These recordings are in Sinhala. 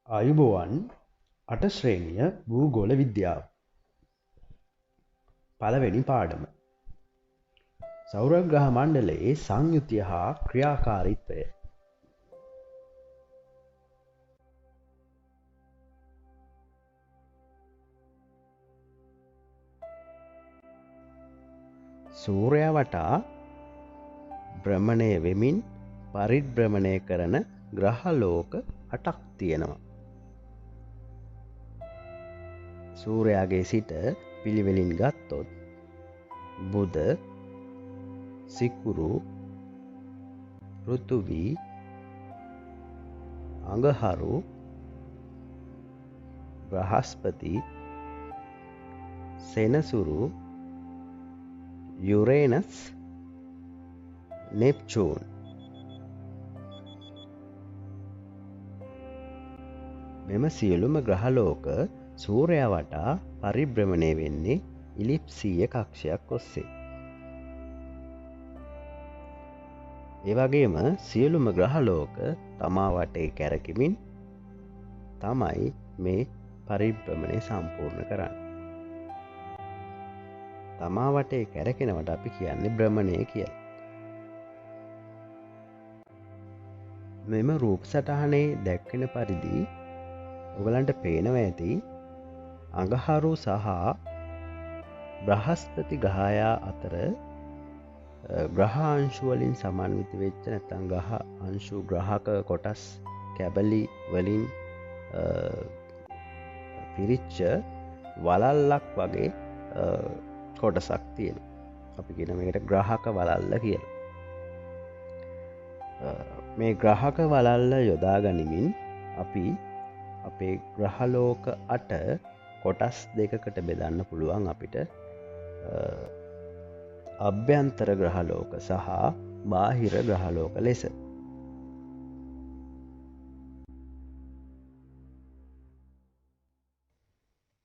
ආයුබෝවන් 8 ශ්‍රේණිය භූගෝල විද්‍යාව. පළවෙනි පාඩම. සෞරග්‍රහ මණ්ඩලයේ සංයුතිය හා ක්‍රියාකාරීත්වය. සූර්යයා වටා භ්‍රමණය වෙමින් පරිභ්‍රමණය කරන ග්‍රහලෝක 8ක් තියෙනවා. සූර්යාගේ සිට පිළිවෙලින් ගත්තොත් බුධ, සිකුරු, පෘථිවි, අඟහරු, බ්‍රහස්පති, සෙනසුරු, යුරේනස්, නෙප්චූන්. මෙම සියලුම ග්‍රහලෝක සූර්යයා වටා පරිභ්‍රමණය වෙන්නේ ඉලිප්සීය කක්ෂයක් ඔස්සේ. ඒවගේම සියලුම ග්‍රහලෝක තමා වටේ කැරකිමින් තමයි මේ පරිභ්‍රමණය සම්පූර්ණ කරන්න. තමා වටේ කැරකෙනවට අපි කියන්නේ භ්‍රමණය කියලා. මෙම රූප සටහනේ දැක්වෙන පරිදි ඔයගලන්ට පේනවා ඇති අඟහරු සහ බ්‍රහස්පති ග්‍රහයා අතර ග්‍රහ අංශු වලින් සමන්විත වෙච්ච නැත්නම් ග්‍රහ අංශු ග්‍රහක කොටස් කැබලි වලින් පිරිච්ච වලල්ලක් වගේ කොටසක් තියෙනවා. අපි කියන මේකට ග්‍රහක වලල්ල කියලා. මේ ග්‍රහක වලල්ල යොදා ගනිමින් අපි අපේ ග්‍රහලෝක 8 කොටස් දෙකකට බෙදන්න පුළුවන් අපිට අභ්‍යන්තර ග්‍රහලෝක සහ බාහිර ග්‍රහලෝක ලෙස.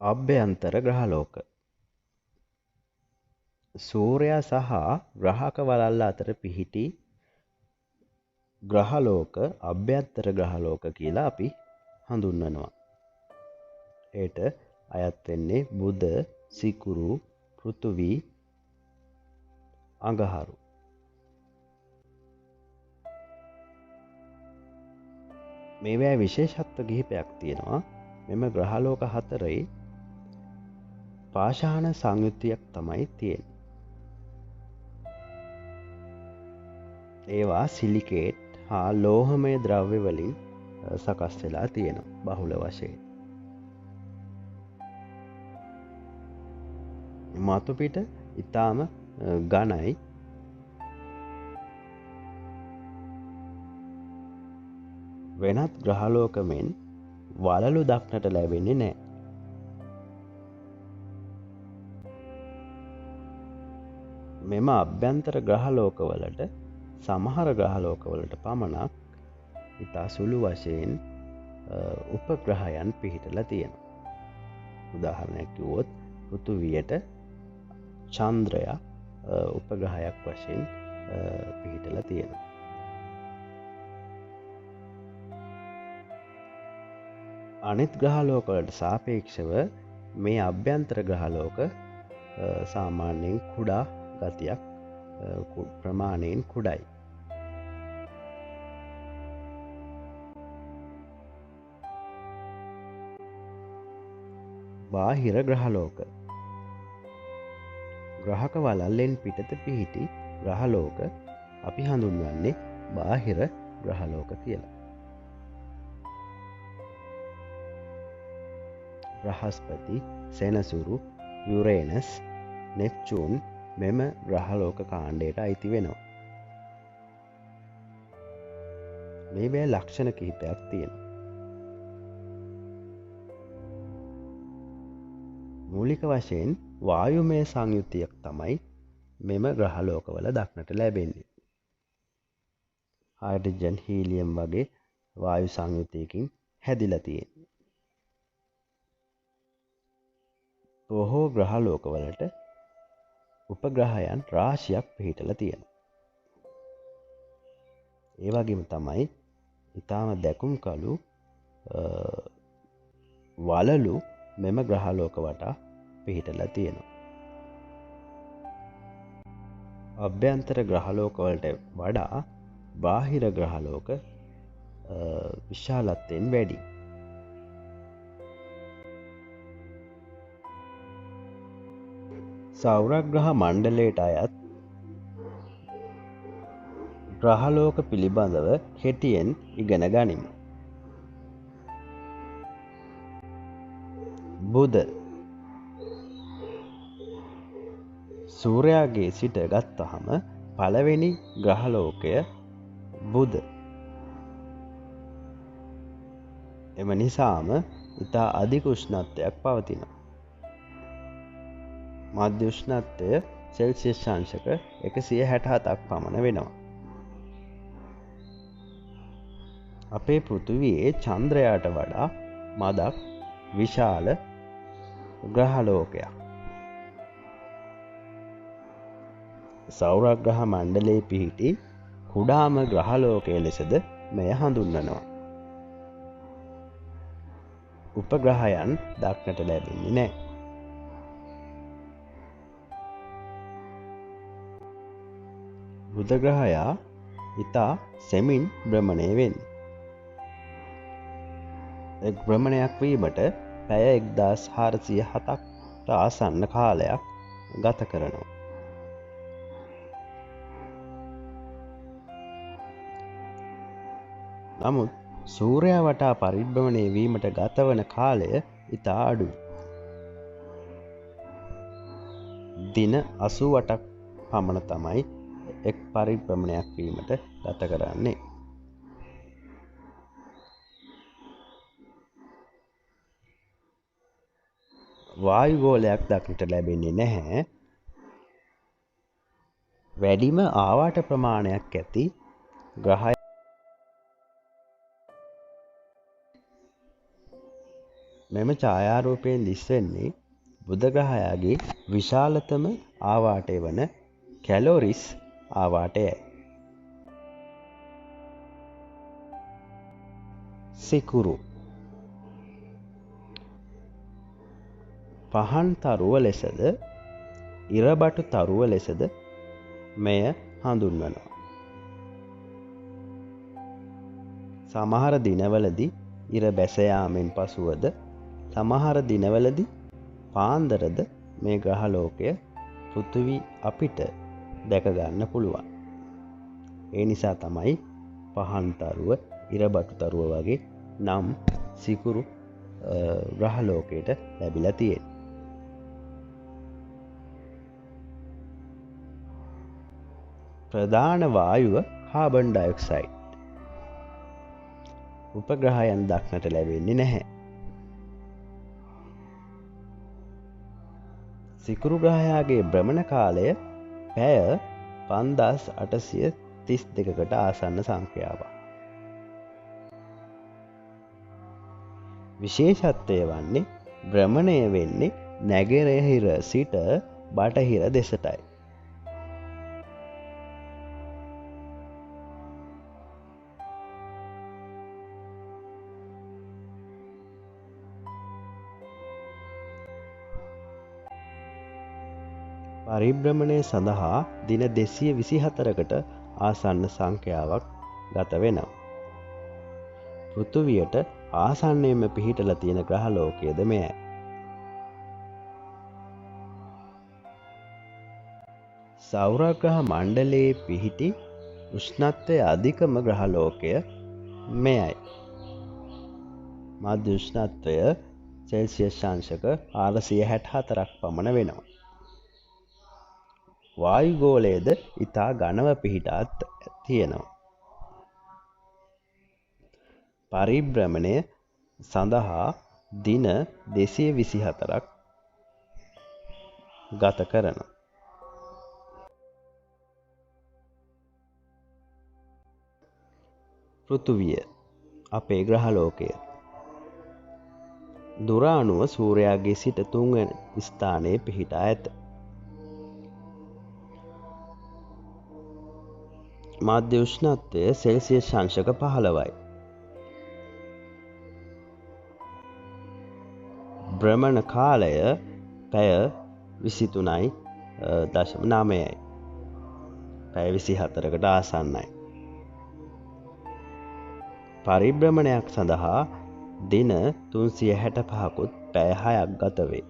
අභ්‍යන්තර ග්‍රහලෝක සූර්යයා සහ ග්‍රහක වලල්ල අතර පිහිටි ග්‍රහලෝක අභ්‍යන්තර ග්‍රහලෝක කියලා අපි හඳුන්වනවා. ඒට අයත් වෙන්නේ බුධ, සිකුරු, පෘථිවි, අඟහරු. මේවා විශේෂත්ව කිහිපයක් තියෙනවා. මෙම ග්‍රහලෝක හතරේ පාෂාණ සංයුතියක් තමයි තියෙන්නේ. ඒවා සිලිකේට් හා ලෝහමය ද්‍රව්‍ය වලින් සකස් වෙලා තියෙනවා බහුල වශයෙන්. මතුපිට ඉතාම ඝනයි. වෙනත් ග්‍රහලෝක මෙන් වලලු දක්නට ලැබෙන්නේ නැහැ. මෙම අභ්‍යන්තර ග්‍රහලෝකවලට සමහර ග්‍රහලෝකවලට පමණක් ඉතා සුළු වශයෙන් උපග්‍රහයන් පිහිටලා තියෙනවා. උදාහරණයක් කිව්වොත් පෘථිවියට චන්ද්‍රයා උපග්‍රහයක් වශයෙන් පිහිටලා තියෙනවා. අනිත් ග්‍රහලෝකවලට සාපේක්ෂව මේ අභ්‍යන්තර ග්‍රහලෝක සාමාන්‍යයෙන් කුඩා ගතියක් ප්‍රමාණයෙන් කුඩයි. බාහිර ග්‍රහලෝක ග්‍රහක වලල්ලෙන් පිටත පිහිටි ග්‍රහලෝක අපි හඳුන්වන්නේ බාහිර ග්‍රහලෝක කියලා. බ්‍රහස්පති, සෙනසුරු, යුරේනස්, නෙප්චූන් මෙම ග්‍රහලෝක කාණ්ඩයට අයිති වෙනවා. මේවැ ලක්ෂණ කිහිපයක් තියෙනවා. මූලික වශයෙන් වායුමය සංයුතියක් තමයි මෙම ග්‍රහලෝකවල දක්නට ලැබෙන්නේ. හයිඩ්‍රජන්, හීලියම් වගේ වායු සංයුතියකින් හැදිලා තියෙන්නේ. බොහෝ ග්‍රහලෝකවලට උපග්‍රහයන් රාශියක් පිහිටලා තියෙනවා. ඒ වගේම තමයි ඊටාම දැකුම් කළු වලලු මෙම ග්‍රහලෝක වටා පිහිටලා තියෙනවා. අභ්‍යන්තර ග්‍රහලෝකවලට වඩා බාහිර ග්‍රහලෝක විශාලත්වයෙන් වැඩි. සෞරග්‍රහ මණ්ඩලයට අයත් ග්‍රහලෝක පිළිබඳව කෙටියෙන් ඉගෙන ගනිමු. බුධ සූර්යාගේ සිට ගත්තහම පළවෙනි ග්‍රහලෝකය බුධ. එම නිසාම ඉතා අධික උෂ්ණත්වයක් පවතින. මධ්‍ය උෂ්ණත්වය සෙල්සියස් අංශක 167ක් පමණ වෙනවා. අපේ පෘථිවියේ චන්ද්‍රයාට වඩා මදක් විශාල ග්‍රහලෝකයක්. සෞරග්‍රහ මණ්ඩලයේ පිහිටි කුඩාම ග්‍රහලෝකය ලෙසද මෙය හඳුන්වනවා. උපග්‍රහයන් දක්නට ලැබෙන්නේ නැහැ. බුධ ග්‍රහයා ඉතා සෙමින් භ්‍රමණය වෙන්නේ. එක් භ්‍රමණයක් වීමට පැය 1407කට ආසන්න කාලයක් ගත කරනවා. නමුත් සූර්යයා වටා පරිභ්‍රමණය වීමට ගතවන කාලය ඉතා අඩුයි. දින 88ක් පමණ තමයි එක් පරිභ්‍රමණයක් වීමට ගත කරන්නේ. වායුගෝලයක් දක්නට ලැබෙන්නේ නැහැ. වැඩිම ආවාට ප්‍රමාණයක් ඇති ග්‍රහය මෙම ඡායාරූපයෙන් දිස්වෙන්නේ බුධ ග්‍රහයාගේ විශාලතම ආවාටය වන කැලොරිස් ආවාටයයි. සිකුරු පහන් තරුව ලෙසද ඉරබටු තරුව ලෙසද මෙය හඳුන්වනවා. සමහර දිනවලදී ඉර බැස යාමෙන් පසුවද සමහර දිනවලදී පාන්දරද මේ ග්‍රහලෝකය පෘථිවි අපිට දැක ගන්න පුළුවන්. ඒ නිසා තමයි පහන් තරුව ඉරබටු තරුව වගේ නම් සිකුරු ග්‍රහලෝකයට ලැබිලා තියෙන්නේ. ප්‍රධාන වායුව කාබන් ඩයොක්සයිඩ්. උපග්‍රහයන් දක්නට ලැබෙන්නේ නැහැ. සිකුරු ග්‍රහයාගේ භ්‍රමණ කාලය පැය 5832කට ආසන්න සංඛ්‍යාවක්. විශේෂත්වය වන්නේ භ්‍රමණය වෙන්නේ නැගෙනහිර සිට බටහිර දෙසටයි. පරිභ්‍රමණය සඳහා දින 224කට ආසන්න සංඛ්‍යාවක් ගත වෙනවා. පෘථිවියට ආසන්නයෙන්ම පිහිටලා තියෙන ග්‍රහලෝකයද මෙයයි. සෞරග්‍රහ මණ්ඩලයේ පිහිටි උෂ්ණත්වය අධිකම ග්‍රහලෝකය මෙයයි. මධ්‍ය උෂ්ණත්වය සෙල්සියස් අංශක 464ක් පමණ වෙනවා. වායුගෝලයේද ඉතා ඝනව පිහිටා තියෙනවා. පරිභ්‍රමණය සඳහා දින 224ක් ගත කරනවා. පෘථිවිය අපේ ග්‍රහලෝකය දුර අණුව සූර්යාගේ සිට 3 වෙනි ස්ථානයේ පිහිටා ඇත. මධ්‍ය උෂ්ණත්වය සෙල්සියස් අංශක 15යි. භ්‍රමණ කාලය පැය 23.9යි. පැය 24කට ආසන්නයි. පරිභ්‍රමණයක් සඳහා දින 365කුත් පැය 6ක් ගත වේ.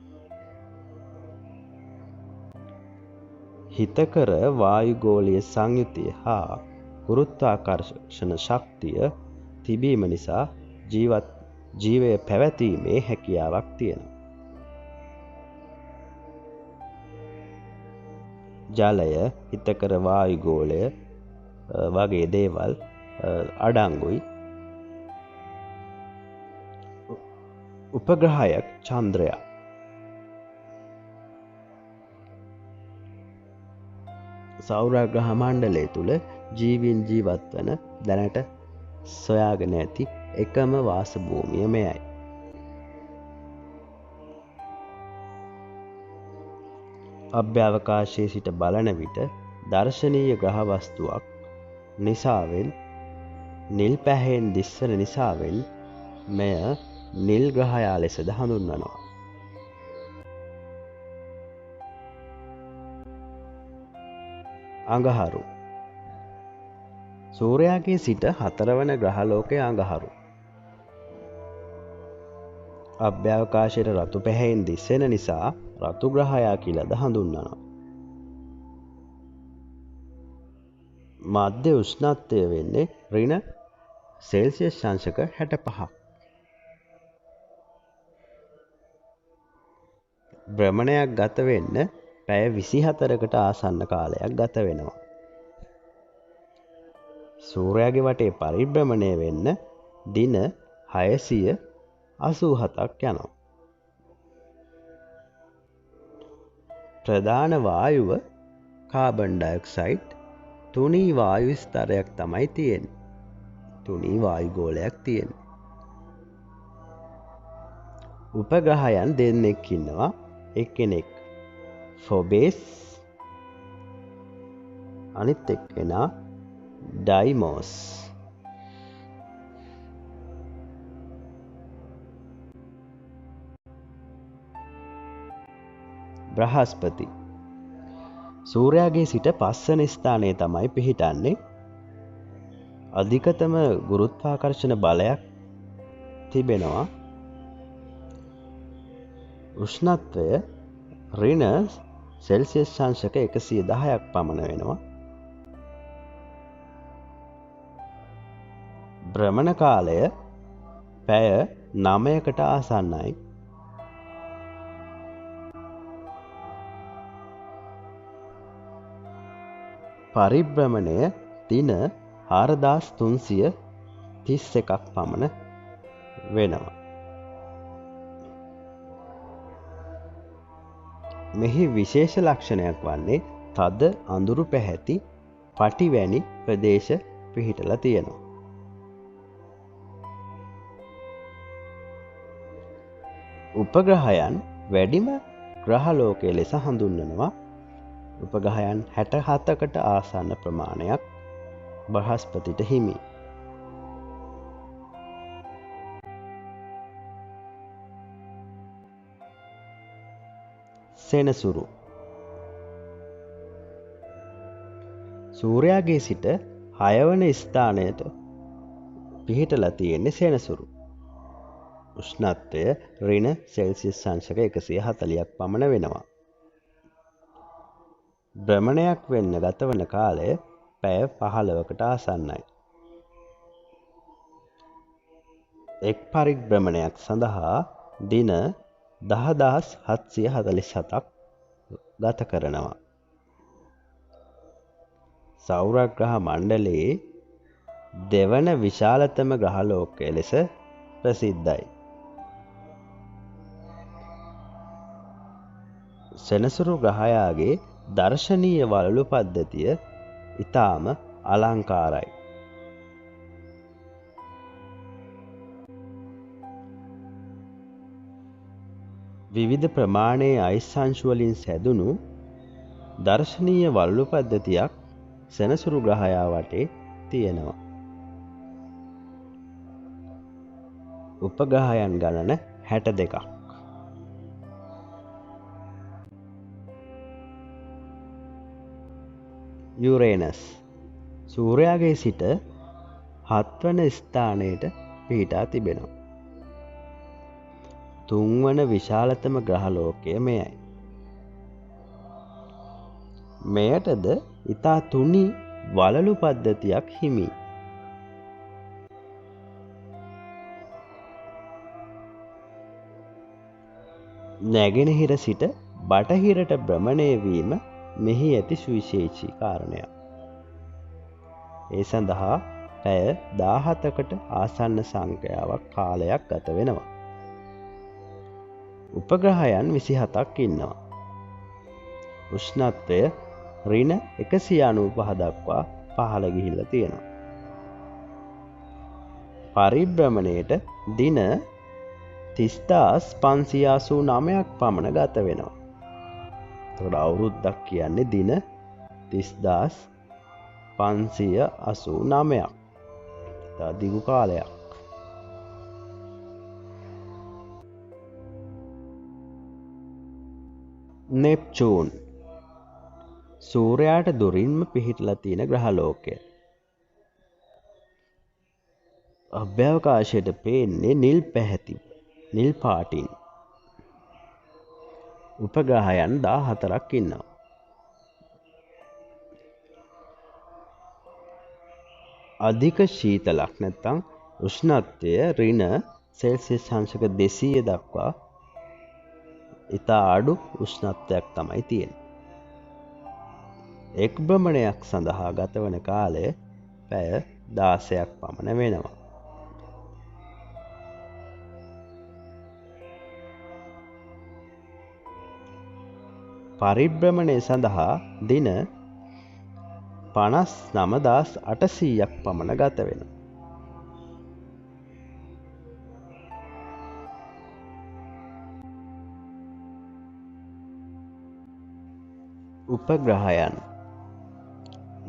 හිතකර වායුගෝලීය සංයුතිය හා ගුරුත්වාකර්ෂණ ශක්තිය තිබීම නිසා ජීවය පැවැතීමේ හැකියාවක් තියෙනවා. ජලය, හිතකර වායුගෝලය වගේ දේවල් අඩංගුයි. උපග්‍රහයක් චන්ද්‍රයා. සෞරග්‍රහ මණ්ඩලය තුළ ජීවීන් ජීවත් වන දැනට සොයාගෙන ඇති එකම වාස භූමිය මෙයයි. අභ්‍යවකාශයේ සිට බලන විට දර්ශනීය ග්‍රහ වස්තුවක් නිසාවෙන් නිල් පැහැයෙන් දිස්වන නිසාවෙන් මෙය නිල් ග්‍රහයා ලෙසද හඳුන්වනවා. අඟහරු. සූර්යාගේ සිට 4 වන ග්‍රහලෝකය අඟහරු. අභ්‍යවකාශයට රතු පැහැයෙන් දිස්වෙන නිසා රතු ග්‍රහයා කියලාද හඳුන්වනවා. මධ්‍ය උෂ්ණත්වය වෙන්නේ ඍණ සෙල්සියස් අංශක 65ක්. භ්‍රමණයක් ගත වෙන්න පැය 24කට ආසන්න කාලයක් ගත වෙනවා. සූර්යාගේ වටේ පරිභ්‍රමණය වෙන්න දින 687ක් යනවා. ප්‍රධාන වායුව කාබන් ඩයොක්සයිඩ් තුනී වායු ස්තරයක් තමයි තියෙන්නේ. තුනී වායු ගෝලයක් තියෙන්නේ. උපග්‍රහයන් දෙන්නෙක් ඉන්නවා. එක්කෙනෙක් ෆොබේස්, අනිත් එක්කෙනා ඩයිමෝස්. බ්‍රහස්පති. සූර්යාගේ සිට 5 වන ස්ථානයේ තමයි පිහිටන්නේ. අධිකතම ගුරුත්වාකර්ෂණ බලයක් තිබෙනවා. උෂ්ණත්වය ඍණ සෙල්සියස් අංශක 110ක් පමණ වෙනවා. භ්‍රමණ කාලය පැය 9කට ආසන්නයි. පරිභ්‍රමණය දින 4331ක් පමණ වෙනවා. මෙහි විශේෂ ලක්ෂණයක් වන්නේ තද අඳුරු පැහැති පටිවැනි ප්‍රදේශ පිහිටලා තියෙනවා. උපග්‍රහයන් වැඩිම ග්‍රහලෝකය ලෙස හඳුන්වනවා. උපග්‍රහයන් 67කට ආසන්න ප්‍රමාණයක් බ්‍රහස්පතිට හිමි. සෙනසුරු. සූර්යාගේ සිට 6 වන ස්ථානයට පිහිටලා තියෙන්නේ සෙනසුරු. උෂ්ණත්වය ඍණ සෙල්සියස් අංශක 140ක් පමණ වෙනවා. භ්‍රමණයක් වෙන්න ගත වන කාලය පැය 15කට ආසන්නයි. එක් පරිභ්‍රමණයක් සඳහා දින 10747ක් ගත කරනවා. සෞරග්‍රහ මණ්ඩලයේ දෙවන විශාලතම ග්‍රහලෝකය ලෙස ප්‍රසිද්ධයි. සෙනසුරු ග්‍රහයාගේ දර්ශනීය වලලු පද්ධතිය ඉතාම අලංකාරයි. විවිධ ප්‍රමාණයේ අයිස් අංශු වලින් සැදුණු දර්ශනීය වලලු පද්ධතියක් සෙනසුරු ග්‍රහයා වටේ තියෙනවා. උපග්‍රහයන් ගණන 62ක්. යුරේනස් සූර්යාගේ සිට 7 වන ස්ථානයට පිහිටා තිබෙනවා. 3 වන විශාලතම ග්‍රහලෝකය මෙයයි. මෙයටද ඉතා තුනි වලලු පද්ධතියක් හිමි. නැගෙනහිර සිට බටහිරට භ්‍රමණය වීම මෙහි ඇති සුවිශේෂී කාරණයක්. ඒ සඳහා පැය 17කට ආසන්න සංඛ්‍යාවක් කාලයක් ගත වෙනවා. උපග්‍රහයන් 27ක් ඉන්නවා. උෂ්ණත්වය ඍණ 195 දක්වා පහළ ගිහිල්ලා තියෙනවා. පරිභ්‍රමණයට දින 30589ක් පමණ ගත වෙනවා. එතකොට අවුරුද්දක් කියන්නේ දින 30589ක්. තා දිගු කාලයක්. නෙප්චූන් සූර්යාට දුරින්ම පිහිටලා තියෙන ග්‍රහලෝකය. අභ්‍යවකාශයට පේන්නේ නිල් පැහැති නිල් පාටින්. උපග්‍රහයන් 14ක් ඉන්නවා. අධික ශීතලක් නැත්නම් උෂ්ණත්වය ඍණ සෙල්සියස් අංශක 200 දක්වා ඉතා අඩු උෂ්ණත්වයක් තමයි තියෙන්නේ. එක් භ්‍රමණයක් සඳහා ගතවන කාලය පැය 16ක් පමණ වෙනවා. පරිභ්‍රමණය සඳහා දින 59800ක් පමණ ගත වෙනවා. උපග්‍රහයන්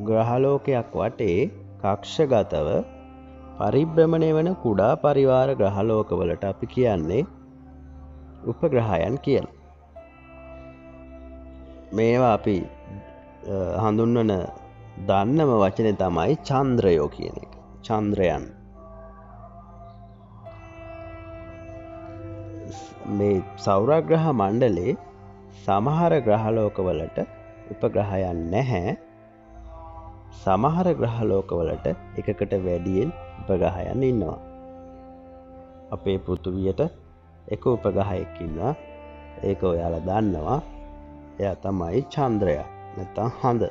ග්‍රහලෝකයක් වටේ කක්ෂගතව පරිභ්‍රමණය වන කුඩා පරිවාර ග්‍රහලෝකවලට අපි කියන්නේ උපග්‍රහයන් කියලා. මේවා අපි හඳුන්වන දන්නම වචනේ තමයි චන්ද්‍රයෝ කියන එක. චන්ද්‍රයන්. මේ සෞරග්‍රහ මණ්ඩලයේ සමහර ග්‍රහලෝකවලට උපග්‍රහයන් නැහැ. සමහර ග්‍රහලෝකවලට එකකට වැඩියෙන් උපග්‍රහයන් ඉන්නවා. අපේ පෘථුවියට එක උපග්‍රහයක් ඉන්නවා. ඒක ඔයාලා දන්නවා. එයා තමයි චන්ද්‍රයා නැත්නම් හඳ.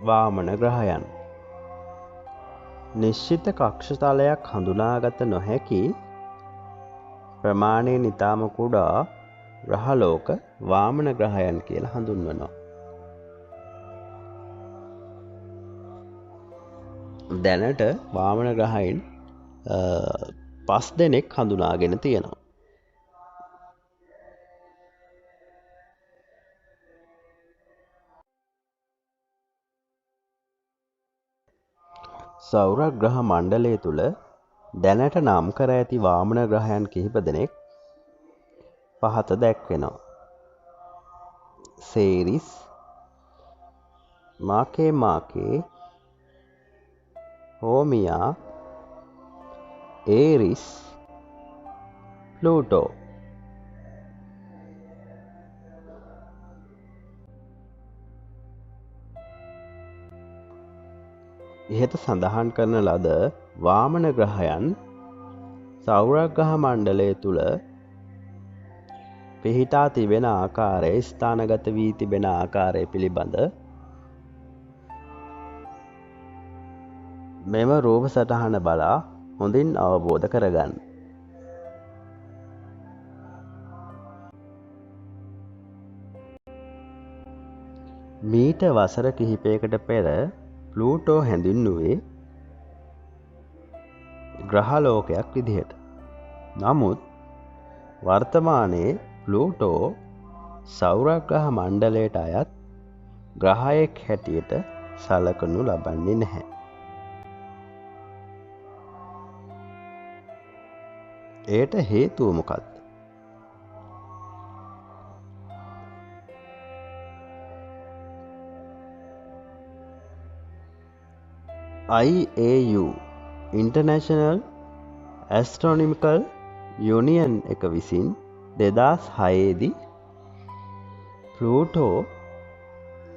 වාමන ග්‍රහයන් නිශ්චිත කක්ෂතලයක් හඳුනාගත නොහැකි ප්‍රමාණයෙන් ඉතාම කුඩා ග්‍රහලෝක වාමන ග්‍රහයන් කියලා හඳුන්වනවා. දැනට වාමන ග්‍රහයන් 5 දෙනෙක් හඳුනාගෙන තියෙනවා. සෞරග්‍රහ මණ්ඩලය තුල දැනට නම් කර ඇති වාමන ග්‍රහයන් කිහිප දෙනෙක් පහත දැක්වෙනවා. සේරිස්, මාකේ, හෝමියා, ඒරිස්, ප්ලූටෝ. ඉහත සඳහන් කරන ලද වාමන ග්‍රහයන් සෞරග්‍රහ මණ්ඩලය තුල පිහිටා තිබෙන ආකාරය, ස්ථානගත වී තිබෙන ආකාරය පිළිබඳ මෙම රූප සටහන බලා හොඳින් අවබෝධ කරගන්න. මීට වසර කිහිපයකට පෙර ප්ලූටෝ හැඳින්වුවේ ග්‍රහලෝකයක් විදිහට. නමුත් වර්තමානයේ ප්ලූටෝ සෞරග්‍රහ මණ්ඩලයට අයත් ග්‍රහයෙක් හැටියට සලකනු ලබන්නේ නැහැ. එයට හේතුව මොකක්ද? IAU International Astronomical Union එක විසින් 2006 දී ප්ලූටෝ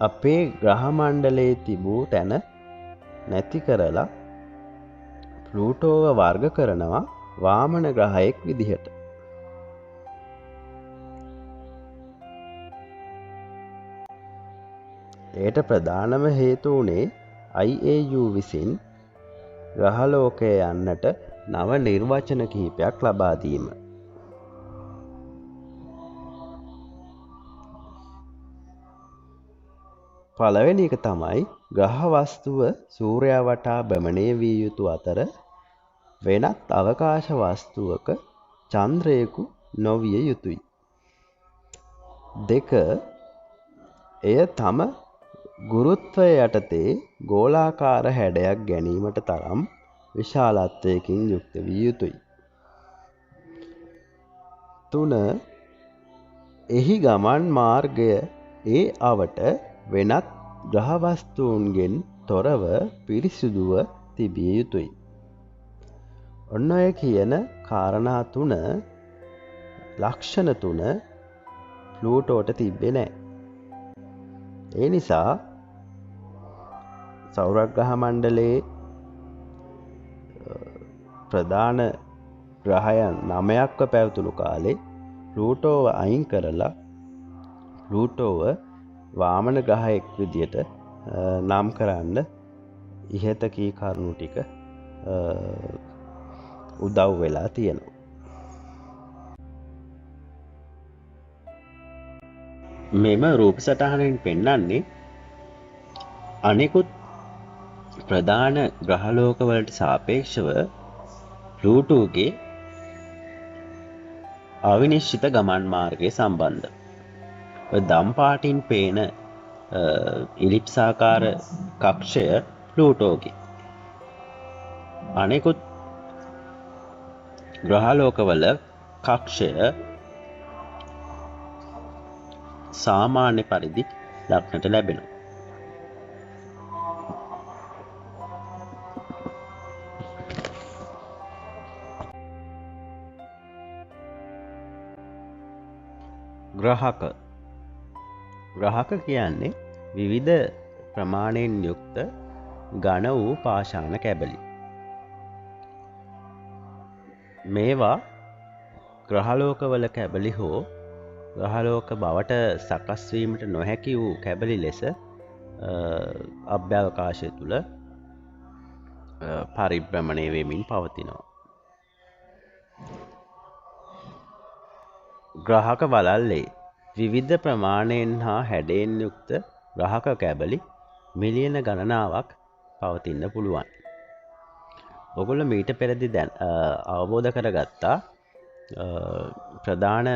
අපේ ග්‍රහ මණ්ඩලයේ තිබූ තැන නැති කරලා ප්ලූටෝව වර්ග කරනවා වාමන ග්‍රහයෙක් විදිහට. එයට ප්‍රධානම හේතු වුණේ IAU විසින් ග්‍රහලෝකය යන්නට නව නිර්වචන කිහිපයක් ලබා දීම. පළවෙනි එක තමයි ග්‍රහ වස්තුව සූර්යයා වටා භ්‍රමණය විය යුතු අතර වෙනත් අවකාශ වස්තුවක චන්ද්‍රයෙකු නොවිය යුතුයි. 2. එය තම ගුරුත්වය යටතේ ගෝලාකාර හැඩයක් ගැනීමට තරම් විශාලත්වයකින් යුක්ත විය යුතුයි. 3. එහි ගමන් මාර්ගය ඒ අවට වෙනත් ග්‍රහ වස්තුන්ගෙන් තොරව පිරිසිදුව තිබිය යුතුයි. ඔන්න ඔය කියන කාරණා 3 ලක්ෂණ 3 ප්ලූටෝට තිබ්බේ නැහැ. ඒ නිසා සෞරග්‍රහ මණ්ඩලයේ ප්‍රධාන ග්‍රහයන් 9ක්ව පැවතුණු කාලේ ප්ලූටෝව අයින් කරලා ප්ලූටෝව වාමන ග්‍රහයෙක් විදියට නම් කරන්න ඉහත කී කරුණු ටික උදව් වෙලා තියෙනවා. මෙම රූප සටහනෙන් පෙන්වන්නේ අනෙකුත් ප්‍රධාන ග්‍රහලෝකවලට සාපේක්ෂව ප්ලූටෝගේ අවිනිශ්චිත ගමන් මාර්ගය සම්බන්ධ. දම් පාටින් පේන ඉලිප්සාකාර කක්ෂය ප්ලූටෝගේ. අනෙකුත් ග්‍රහලෝකවල කක්ෂය සාමාන්‍ය පරිදි දක්නට ලැබෙනවා. ග්‍රහක කියන්නේ විවිධ ප්‍රමාණයෙන් යුක්ත ඝන වූ පාෂාණ කැබලි. මේවා ග්‍රහලෝකවල කැබලි හෝ ග්‍රහලෝක බවට සකස් වීමට නොහැකි වූ කැබලි ලෙස අභ්‍යවකාශය තුල පරිභ්‍රමණය වෙමින් පවතිනවා. ග්‍රහක වලල්ලේ විවිධ ප්‍රමාණයෙන් හා හැඩයෙන් යුක්ත ග්‍රහක කැබලි මිලියන ගණනාවක් පවතින්න පුළුවන්. ඔගොල්ලෝ මීට පෙරදී දැන් අවබෝධ කරගත්තා ප්‍රධාන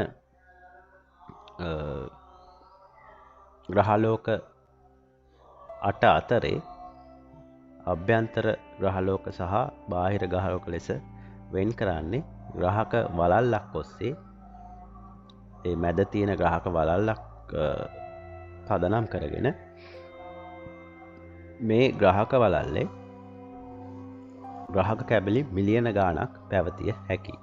ග්‍රහලෝක 8 අතරේ අභ්‍යන්තර ග්‍රහලෝක සහ බාහිර ග්‍රහලෝක ලෙස වෙන් කරන්නේ ග්‍රහක වලල්ලක් ඔස්සේ. ඒ මැද තියෙන ග්‍රහක වලල්ලක් පදනම් කරගෙන මේ ග්‍රහක වලල්ලේ ග්‍රහක කැබලි මිලියන ගාණක් පැවතිය හැකියි.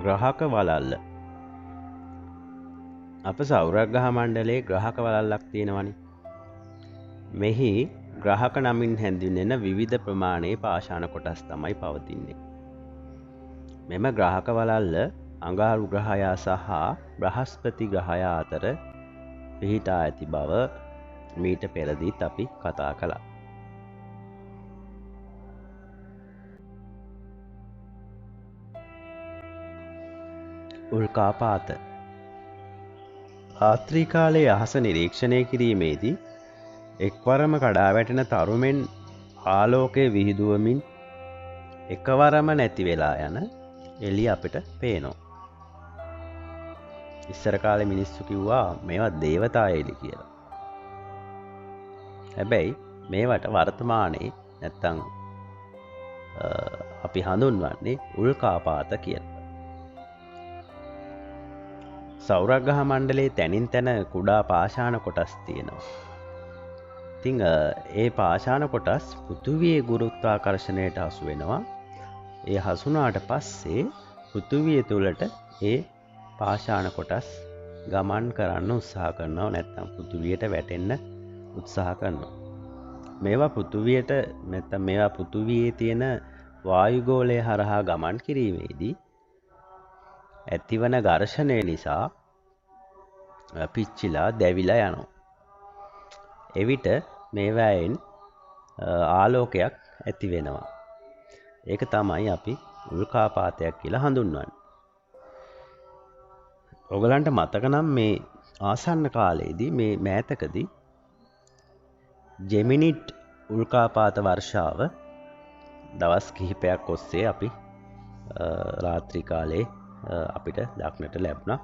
ග්‍රහක වලල්ල අප සෞරග්‍රහ මණ්ඩලයේ ග්‍රහක වලල්ලක් තියෙනවනේ. මෙහි ග්‍රහක නමින් හැඳින්වෙන විවිධ ප්‍රමාණයේ පාෂාණ කොටස් තමයි පවතින්නේ. මෙම ග්‍රහක වලල්ල අඟහරු ග්‍රහයා සහ බ්‍රහස්පති ග්‍රහයා අතර පිහිටා ඇති බව මීට පෙරදීත් අපි කතා කළා. උල්කාපාත රාත්‍රී කාලයේ අහස නිරීක්ෂණය කිරීමේදී එක්වරම කඩා වැටෙන තරුමෙන් ආලෝකය විහිදුවමින් එකවරම නැති වෙලා යන එළිය අපිට පේනවා. ඉස්සර කාලේ මිනිස්සු කිව්වා මේවා දේවතා එළි කියලා. හැබැයි මේවට වර්තමානයේ නැත්තං අපි හඳුන්වන්නේ උල්කාපාත කියලා. සෞරග්‍රහ මණ්ඩලයේ තැනින් තැන කුඩා පාෂාණ කොටස් තියෙනවා. ඉතිං ඒ පාෂාණ කොටස් පෘථිවියේ ගුරුත්වාකර්ෂණයට හසු වෙනවා. ඒ හසුනාට පස්සේ පෘථිවිය තුළට ඒ පාෂාණ කොටස් ගමන් කරන්න උත්සාහ කරනවා, නැත්නම් පෘථිවියට වැටෙන්න උත්සාහ කරනවා. මේවා පෘථිවියට නැත්නම් මේවා පෘථිවියේ තියෙන වායුගෝලය හරහා ගමන් කිරීමේදී ඇතිවන ඝර්ෂණය නිසා පිච්චිලා දැවිලා යනවා. එවිට මේවායින් ආලෝකයක් ඇති වෙනවා. ඒක තමයි අපි උල්කාපාතයක් කියලා හඳුන්වන්නේ. ඔයගලන්ට මතක නම් මේ ආසන්න කාලයේදී මේ මෑතකදී ජෙමිනිට් උල්කාපාත වර්ෂාව දවස් කිහිපයක් ඔස්සේ අපි රාත්‍රී කාලේ අපිට දක්නට ලැබුණා.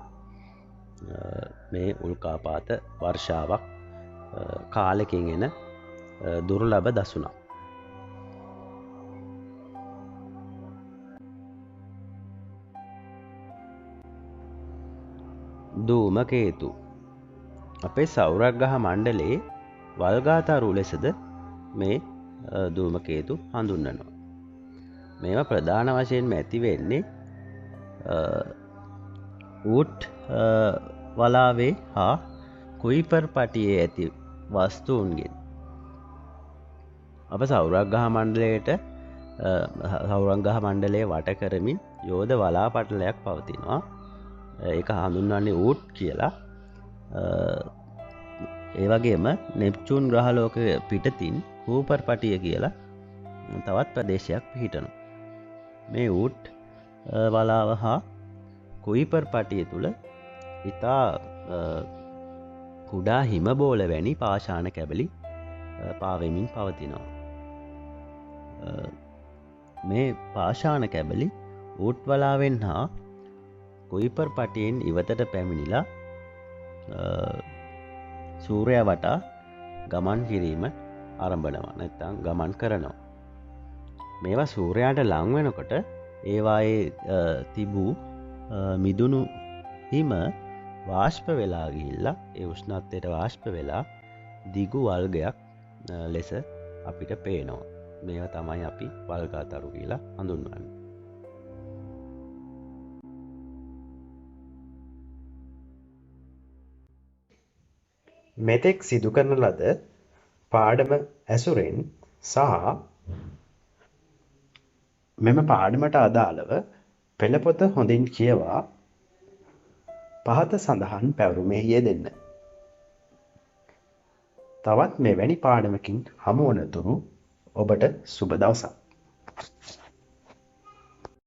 මේ උල්කාපාත වර්ෂාවක් කාලෙකින් එන දුර්ලභ දසුණක්. ධූමකේතු අපේ සෞරග්‍රහ මණ්ඩලයේ වල්ගාතරු ලෙසද මේ ධූමකේතු හඳුන්වනවා. මේවා ප්‍රධාන වශයෙන්ම ඇති වෙන්නේ ඌට් වලාවේ හා කුයිපර් පටියේ ඇති වස්තුන්ගෙන්. අප සෞරග්‍රහ මණ්ඩලයේ වට කරමින් යෝධ වලාපටලයක් පවතිනවා. ඒක හඳුන්වන්නේ ඌට් කියලා. ඒ වගේම නෙප්චූන් ග්‍රහලෝක පිටතින් කූපර් පටිය කියලා තවත් ප්‍රදේශයක් පිහිටනවා. මේ ඌට් වලාව හා කුයිපර් පටිය තුළ ඉතා කුඩා හිමබෝල වැනි පාෂාණ කැබලි පාවෙමින් පවතිනවා. මේ පාෂාණ කැබලි ඌට් වලාවෙන් හා කුයිපර් පටියෙන් ඉවතට පැමිණිලා සූර්යයා වටා ගමන් කිරීම ආරම්භනවා, නැත්නම් ගමන් කරනවා. මේවා සූර්යයාට ලං වෙනකොට ඒවායේ තිබූ මිදුණු හිම වාෂ්ප වෙලා ගිහිල්ලා ඒ උෂ්ණත්වයට වාෂ්ප වෙලා දිගු වල්ගයක් ලෙස අපිට පේනවා. මේවා තමයි අපි වල්ගාතරු කියලා හඳුන්වන්නේ. මෙතෙක් සිදු කරන ලද පාඩම ඇසුරෙන් සහ මෙම පාඩමට අදාළව පෙළපොත හොඳින් කියවා පහත සඳහන් පැවරුමේ යෙදෙන්න. තවත් මෙවැනි පාඩමකින් හමුවනතුරු ඔබට සුබ දවසක්.